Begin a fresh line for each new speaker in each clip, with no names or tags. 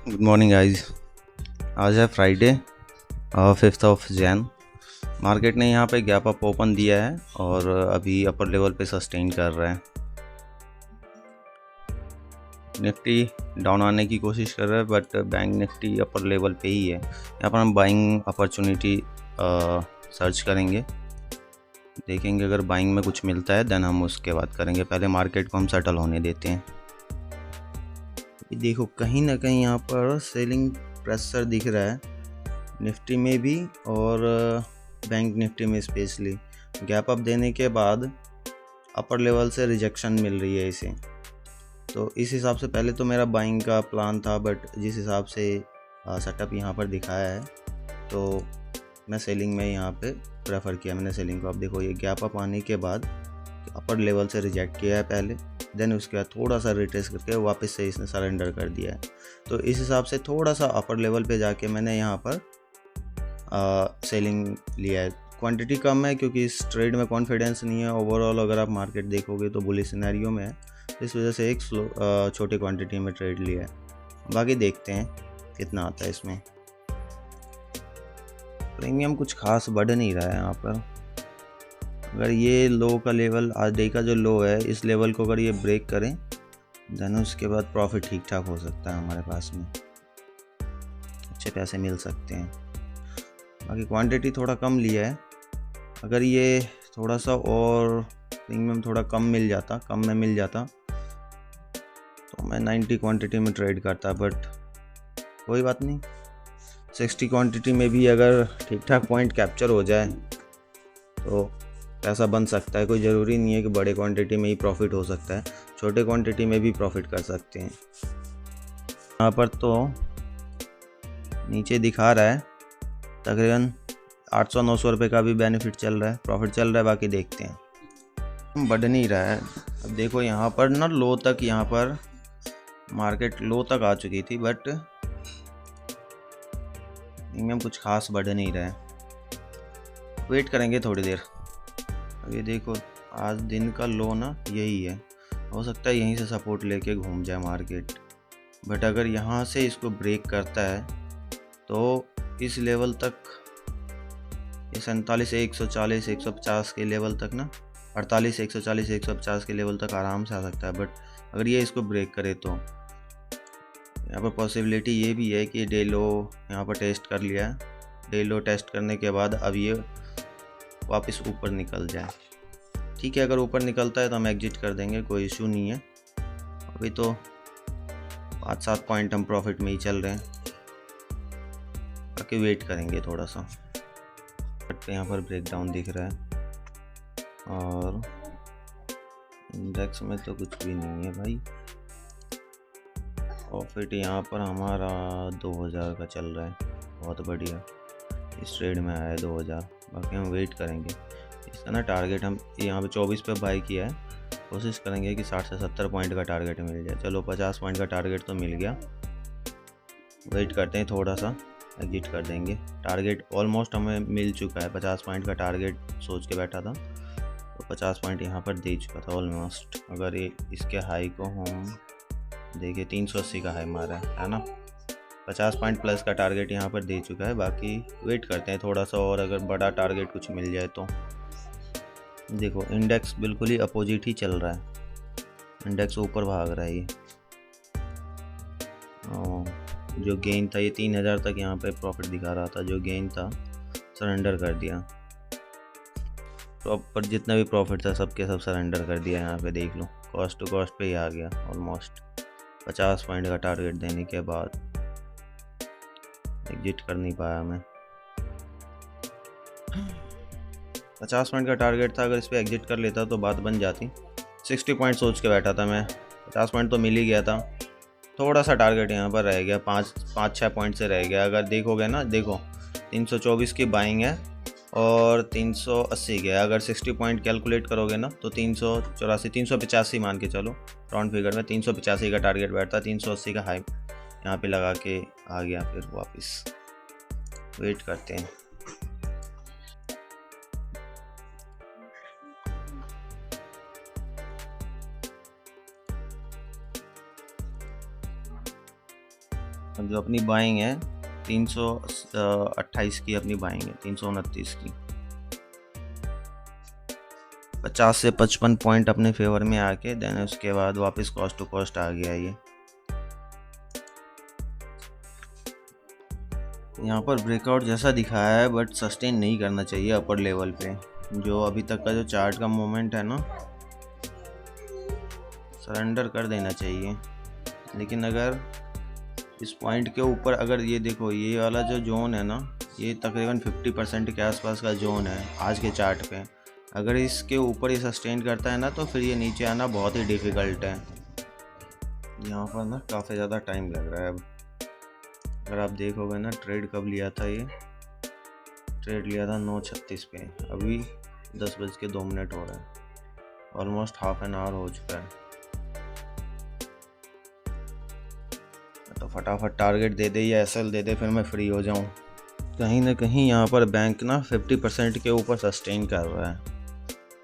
Good morning guys. आज है Friday 5 Jan। Market ने यहाँ पे गैप अप ओपन दिया है और अभी अपर लेवल पे सस्टेन कर रहा है। निफ्टी डाउन आने की कोशिश कर रहा है but bank Nifty upper level पे ही है। यहाँ पर हम बाइंग अपॉर्चुनिटी सर्च करेंगे, देखेंगे अगर बाइंग में कुछ मिलता है देन हम उसके बाद करेंगे। पहले मार्केट को हम सेटल होने देते हैं। देखो कहीं ना कहीं यहाँ पर सेलिंग प्रेशर दिख रहा है निफ्टी में भी और बैंक निफ्टी में स्पेशली। गैप अप देने के बाद अपर लेवल से रिजेक्शन मिल रही है इसे, तो इस हिसाब से पहले तो मेरा बाइंग का प्लान था बट जिस हिसाब से सेटअप यहाँ पर दिखाया है तो मैं सेलिंग में यहाँ पे प्रेफर किया मैंने सेलिंग को। अब देखो ये गैप अप आने के बाद अपर लेवल से रिजेक्ट किया है पहले, देन उसके बाद थोड़ा सा रिट्रेस करके वापस से इसने सरेंडर कर दिया है। तो इस हिसाब से थोड़ा सा अपर लेवल पे जाके मैंने यहाँ पर सेलिंग लिया है। क्वांटिटी कम है क्योंकि इस ट्रेड में कॉन्फिडेंस नहीं है ओवरऑल। अगर आप मार्केट देखोगे तो बुलिश सिनेरियो में है, इस वजह से एक छोटी क्वांटिटी में ट्रेड लिया है। बाकी देखते हैं कितना आता है इसमें। प्रीमियम कुछ खास बढ़ नहीं रहा है यहाँ पर। अगर ये लो का लेवल आज डे का जो लो है इस लेवल को अगर ये ब्रेक करें देन उसके बाद प्रॉफिट ठीक ठाक हो सकता है, हमारे पास में अच्छे पैसे मिल सकते हैं। बाकी क्वांटिटी थोड़ा कम लिया है, अगर ये थोड़ा सा और प्रीमियम थोड़ा कम में मिल जाता तो मैं 90 क्वांटिटी में ट्रेड करता, बट कोई बात नहीं। 60 क्वांटिटी में भी अगर ठीक ठाक पॉइंट कैप्चर हो जाए तो पैसा बन सकता है। कोई ज़रूरी नहीं है कि बड़े क्वांटिटी में ही प्रॉफिट हो सकता है, छोटे क्वांटिटी में भी प्रॉफिट कर सकते हैं। यहाँ पर तो नीचे दिखा रहा है तकरीबन 800-900 रुपये का भी बेनिफिट चल रहा है, प्रॉफिट चल रहा है। बाकी देखते हैं, बढ़ नहीं रहा है। अब देखो यहाँ पर ना लो तक, यहाँ पर मार्केट लो तक आ चुकी थी बट प्रीमियम कुछ खास बढ़ नहीं रहा है। वेट करेंगे थोड़ी देर। ये देखो आज दिन का लो ना यही है, हो सकता है यहीं से सपोर्ट लेके घूम जाए मार्केट, बट अगर यहाँ से इसको ब्रेक करता है तो इस लेवल तक, ये 47,140-150 के लेवल तक ना, 48,140-150 के लेवल तक आराम से आ सकता है। बट अगर ये इसको ब्रेक करे तो यहाँ पर पॉसिबिलिटी ये भी है कि डे लो यहाँ पर टेस्ट कर लिया है। डे लो टेस्ट करने के बाद अब ये वापस ऊपर निकल जाए। ठीक है, अगर ऊपर निकलता है तो हम एग्जिट कर देंगे, कोई इशू नहीं है। अभी तो 5-7 पॉइंट हम प्रॉफिट में ही चल रहे हैं, बाकी वेट करेंगे थोड़ा सा। बट यहाँ पर ब्रेकडाउन दिख रहा है और इंडेक्स में तो कुछ भी नहीं है भाई। प्रॉफिट यहाँ पर हमारा 2000 का चल रहा है, बहुत बढ़िया। इस ट्रेड में आया है 2000। बाकी हम वेट करेंगे इसका ना। टारगेट हम यहाँ पे 24 पे बाई किया है, कोशिश करेंगे कि 60 से 70 पॉइंट का टारगेट मिल जाए। चलो 50 पॉइंट का टारगेट तो मिल गया, वेट करते हैं थोड़ा सा, एग्जिट कर देंगे। टारगेट ऑलमोस्ट हमें मिल चुका है, 50 पॉइंट का टारगेट सोच के बैठा था तो 50 पॉइंट यहाँ पर दे चुका था ऑलमोस्ट। अगर ये इसके हाई को हम देखिए 380 का हाई मारा है ना, 50 पॉइंट प्लस का टारगेट यहाँ पर दे चुका है। बाकी वेट करते हैं थोड़ा सा और, अगर बड़ा टारगेट कुछ मिल जाए तो। देखो इंडेक्स बिल्कुल ही अपोजिट ही चल रहा है, इंडेक्स ऊपर भाग रहा है। ये जो गेन था ये 3000 तक यहाँ पे प्रॉफिट दिखा रहा था, जो गेन था सरेंडर कर दिया। प्रॉपर जितना भी प्रॉफिट था सबके सब सरेंडर कर दिया। यहाँ पे देख लो कॉस्ट टू कॉस्ट पे ही आ गया ऑलमोस्ट। 50 पॉइंट का टारगेट देने के बाद एग्जिट कर नहीं पाया मैं। 50 पॉइंट का टारगेट था, अगर इस पर एग्जिट कर लेता तो बात बन जाती। 60 पॉइंट सोच के बैठा था मैं, 50 पॉइंट तो मिल ही गया था। थोड़ा सा टारगेट यहाँ पर रह गया, 5-6 पॉइंट से रह गया। अगर देखोगे ना, देखो 324 की बाइंग है और 380 के, अगर 60 पॉइंट कैलकुलेट करोगे ना तो 385 मान के चलो राउंड फिगर में। 385 का टारगेट बैठता, 380 का हाई यहाँ पे लगा के आ गया फिर वापस। वेट करते हैं। जो अपनी बाइंग है 328 की, अपनी बाइंग है 329 की। 50 से 55 पॉइंट अपने फेवर में आके देन उसके बाद वापस कॉस्ट टू कॉस्ट आ गया ये। यहाँ पर ब्रेकआउट जैसा दिखाया है बट सस्टेन नहीं करना चाहिए अपर लेवल पे। जो अभी तक का जो चार्ट का मूवमेंट है ना, सरेंडर कर देना चाहिए। लेकिन अगर इस पॉइंट के ऊपर, अगर ये देखो ये वाला जो जोन है ना, ये तकरीबन 50% के आसपास का जोन है आज के चार्ट पे। अगर इसके ऊपर ये सस्टेन करता है ना तो फिर ये नीचे आना बहुत ही डिफ़िकल्ट है। यहाँ पर ना काफ़ी ज़्यादा टाइम लग रहा है। अब अगर आप देखोगे ना, ट्रेड कब लिया था, ये ट्रेड लिया था 9:36 पे, अभी 10:02 हो रहा है, ऑलमोस्ट हाफ एन आवर हो चुका है। तो फटाफट टारगेट दे दे या एसएल दे दे, फिर मैं फ्री हो जाऊँ। कहीं ना कहीं यहाँ पर बैंक ना 50% के ऊपर सस्टेन कर रहा है।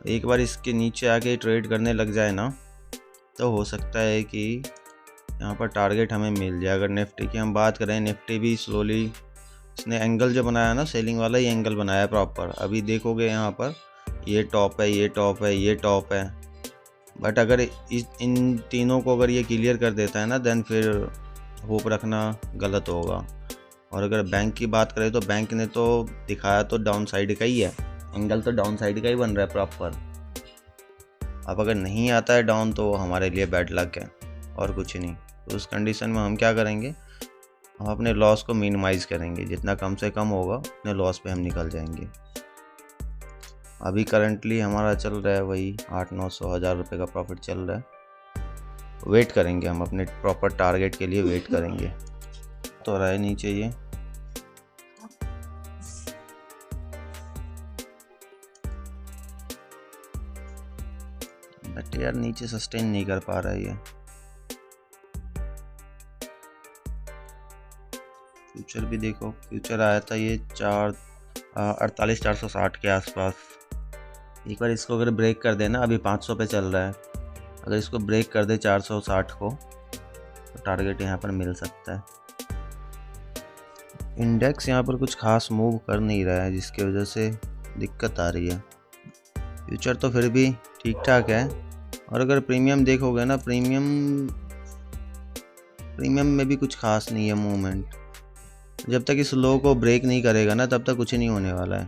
एक बार इसके नीचे आके ट्रेड करने लग जाए ना तो हो सकता है कि यहाँ पर टारगेट हमें मिल जाए। अगर निफ्टी की हम बात करें, निफ्टी भी स्लोली, इसने एंगल जो बनाया ना, सेलिंग वाला ही एंगल बनाया प्रॉपर। अभी देखोगे यहाँ पर ये टॉप है, ये टॉप है, ये टॉप है, बट अगर इन तीनों को अगर ये क्लियर कर देता है ना, देन फिर होप रखना गलत होगा। और अगर बैंक की बात करें तो बैंक ने तो दिखाया तो डाउन साइड का ही है, एंगल तो डाउन साइड का ही बन रहा है प्रॉपर। अब अगर नहीं आता है डाउन तो हमारे लिए बैड लक है और कुछ नहीं। तो उस कंडीशन में हम क्या करेंगे, हम अपने लॉस को मिनिमाइज़ करेंगे, जितना कम से कम होगा उतने लॉस पे हम निकल जाएंगे। अभी करंटली हमारा चल रहा है वही 800-900 रुपये का प्रॉफिट चल रहा है। वेट करेंगे हम अपने प्रॉपर टारगेट के लिए, वेट करेंगे। तो रहा है नीचे ये, बट यार नीचे सस्टेन नहीं कर पा रहा है ये। फ्यूचर भी देखो, फ्यूचर आया था ये 48,460 के आसपास। एक बार इसको अगर ब्रेक कर देना, अभी 500 पे चल रहा है, अगर इसको ब्रेक कर दे 460 को तो टारगेट यहाँ पर मिल सकता है। इंडेक्स यहाँ पर कुछ खास मूव कर नहीं रहा है, जिसकी वजह से दिक्कत आ रही है। फ्यूचर तो फिर भी ठीक ठाक है। और अगर प्रीमियम देखोगे ना, प्रीमियम में भी कुछ खास नहीं है मूवमेंट। जब तक इस लो को ब्रेक नहीं करेगा ना, तब तक कुछ नहीं होने वाला है।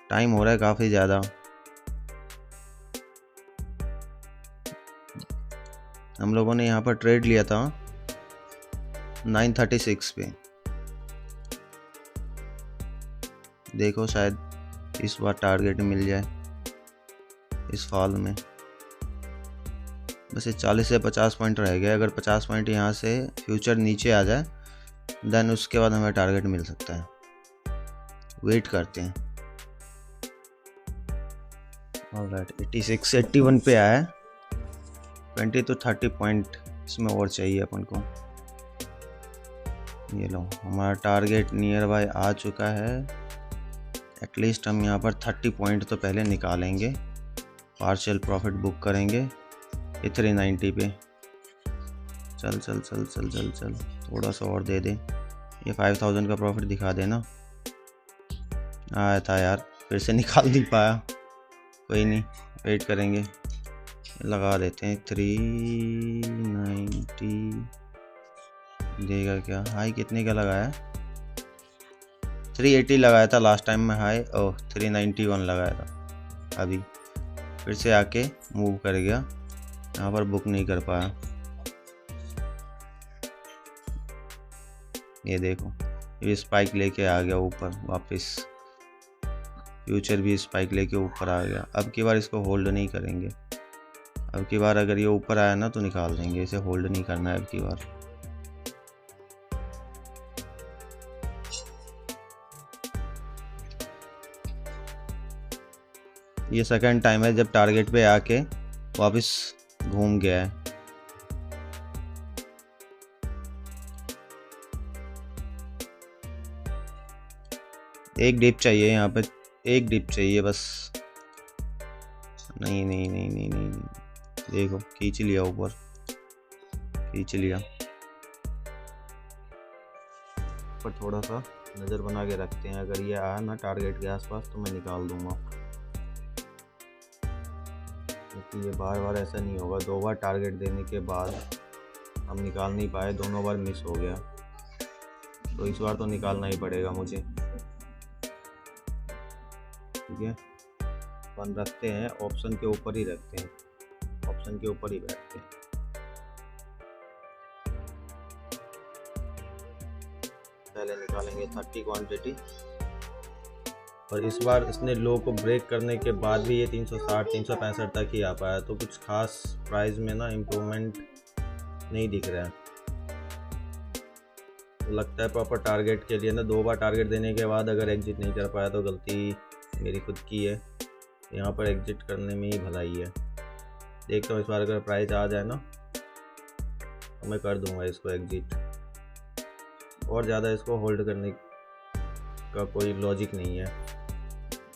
टाइम हो रहा है काफ़ी ज़्यादा। हम लोगों ने यहाँ पर ट्रेड लिया था 936 पे, देखो शायद इस बार टारगेट मिल जाए इस फॉल में। बस ये 40 से 50 पॉइंट रह गए। अगर 50 पॉइंट यहाँ से फ्यूचर नीचे आ जाए देन उसके बाद हमें टारगेट मिल सकता है। वेट करते हैं। ऑलराइट, 86 से 81 पे आया है। 20 to 30 पॉइंट इसमें और चाहिए अपन को। ये लो, हमारा टारगेट नियर बाय आ चुका है। एटलीस्ट हम यहाँ पर 30 पॉइंट तो पहले निकालेंगे। पार्शियल प्रॉफिट बुक करेंगे ये 390 पे। चल चल चल चल चल चल, थोड़ा सा और दे दे। ये 5000 का प्रॉफिट दिखा देना। आया था यार, फिर से निकाल नहीं पाया, कोई नहीं, वेट करेंगे। लगा देते हैं 390, देगा क्या? हाई कितने का लगाया? 380 लगाया था लास्ट टाइम में हाई। ओह, 391 लगाया था। अभी फिर से आके मूव कर गया, यहाँ पर बुक नहीं कर पाया। ये देखो, ये स्पाइक लेके आ गया ऊपर वापस। फ्यूचर भी स्पाइक लेके ऊपर आ गया। अब की बार इसको होल्ड नहीं करेंगे। अब की बार अगर ये ऊपर आया ना तो निकाल देंगे, इसे होल्ड नहीं करना है अब की बार। ये सेकंड टाइम है जब टारगेट पे आके वापस घूम गया है। एक डिप चाहिए यहाँ पे, एक डिप चाहिए बस। नहीं नहीं नहीं नहीं नहीं, नहीं। देखो खींच लिया ऊपर, खींच लिया। ऊपर थोड़ा सा नज़र बना के रखते हैं। अगर ये आया ना टारगेट के आसपास तो मैं निकाल दूंगा, क्योंकि ये बार बार ऐसा नहीं होगा। 2 बार टारगेट देने के बाद हम निकाल नहीं पाए, दोनों बार मिस हो गया, तो इस बार तो निकालना ही पड़ेगा मुझे। ठीक है, अपन रखते हैं ऑप्शन के ऊपर ही रखते हैं, ऑप्शन के ऊपर ही बैठते हैं। पहले निकालेंगे 30 क्वांटिटी, और इस बार इसने लो को ब्रेक करने के बाद भी ये 360 365 तक ही आ पाया, तो कुछ खास प्राइस में ना इम्प्रूवमेंट नहीं दिख रहा है। तो लगता है प्रॉपर टारगेट के लिए ना 2 बार टारगेट देने के बाद अगर एग्जिट नहीं कर पाया तो गलती मेरी खुद की है। यहाँ पर एग्जिट करने में ही भलाई है। देखता हूँ इस बार अगर प्राइस आ जाए ना तो मैं कर दूंगा इसको एग्जिट। और ज़्यादा इसको होल्ड करने का कोई लॉजिक नहीं है,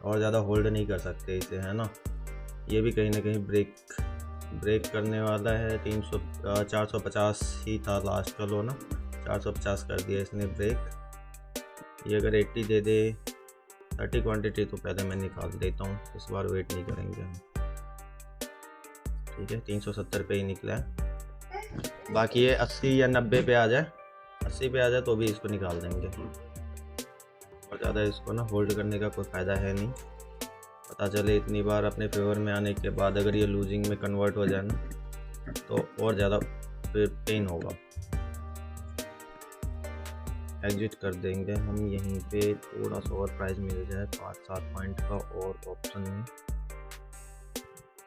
और ज़्यादा होल्ड नहीं कर सकते इसे, है ना। ये भी कहीं ना कहीं ब्रेक करने वाला है। 450 ही था लास्ट का लो ना, 450 कर दिया इसने ब्रेक। ये अगर 80 दे दे 30 क्वांटिटी तो पहले मैं निकाल देता हूँ, इस बार वेट नहीं करेंगे हम। ठीक है, 370 पे ही निकला है। बाकी ये 80 या 90 पे आ जाए, 80 पे आ जाए तो भी इसको निकाल देंगे। और ज़्यादा इसको ना होल्ड करने का कोई फ़ायदा है नहीं। पता चले इतनी बार अपने फेवर में आने के बाद अगर ये लूजिंग में कन्वर्ट हो जाए ना तो और ज़्यादा फिर पेन होगा। एग्जिट कर देंगे हम यहीं पे। थोड़ा सा और प्राइस मिल जाए 5-7 पॉइंट का, और ऑप्शन में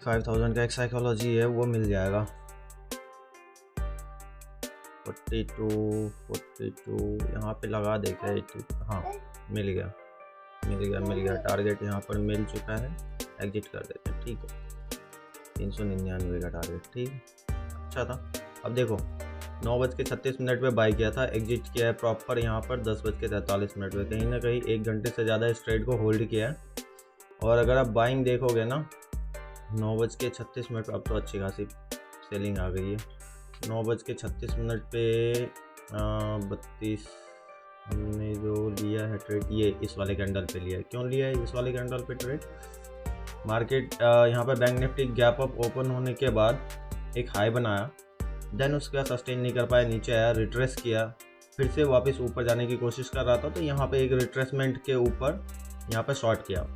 5000 का एक साइकोलॉजी है वो मिल जाएगा। 42 यहाँ पे लगा देगा 80। हाँ मिल गया टारगेट यहाँ पर मिल चुका है। एग्जिट कर देते हैं। ठीक है, 399 का टारगेट, ठीक अच्छा था। अब देखो 9:36 पे बाई किया था, एग्जिट किया है प्रॉपर यहाँ पर 10:43 पे। कहीं ना कहीं 1 घंटे से ज़्यादा इस ट्रेड को होल्ड किया है। और अगर आप बाइंग देखोगे ना 9:36 पे, अब तो अच्छी खासी सेलिंग आ गई है। 9:36 पे 32 हमने जो लिया है ट्रेड, ये इस वाले कैंडल पे लिया है। क्यों लिया है इस वाले कैंडल पे ट्रेड? मार्केट यहाँ पर bank Nifty gap up open होने के बाद एक हाई बनाया, देन उसके बाद सस्टेन नहीं कर पाया, नीचे आया, रिट्रेस किया, फिर से वापस ऊपर जाने की कोशिश कर रहा था। तो यहाँ पे एक रिट्रेसमेंट के ऊपर यहाँ पे शॉर्ट किया।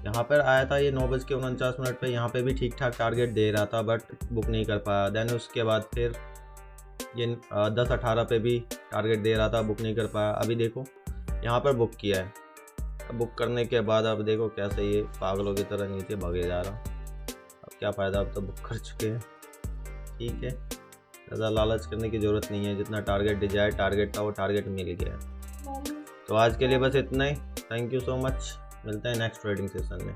यहाँ पर आया था ये 9:49 पे, यहाँ पे भी ठीक ठाक टारगेट दे रहा था बट बुक नहीं कर पाया। देन उसके बाद फिर ये 10:18 पे भी टारगेट दे रहा था, बुक नहीं कर पाया। अभी देखो यहाँ पर बुक किया है। अब बुक करने के बाद अब देखो कैसे ये पागलों की तरह नीचे भागे जा रहा। अब क्या फ़ायदा, अब तो बुक कर चुके हैं। ठीक है, ज़्यादा लालच करने की ज़रूरत नहीं है। जितना टारगेट डिजायर टारगेट था वो टारगेट मिल गया है। तो आज के लिए बस इतना ही। थैंक यू सो मच, मिलते हैं नेक्स्ट ट्रेडिंग सेशन में।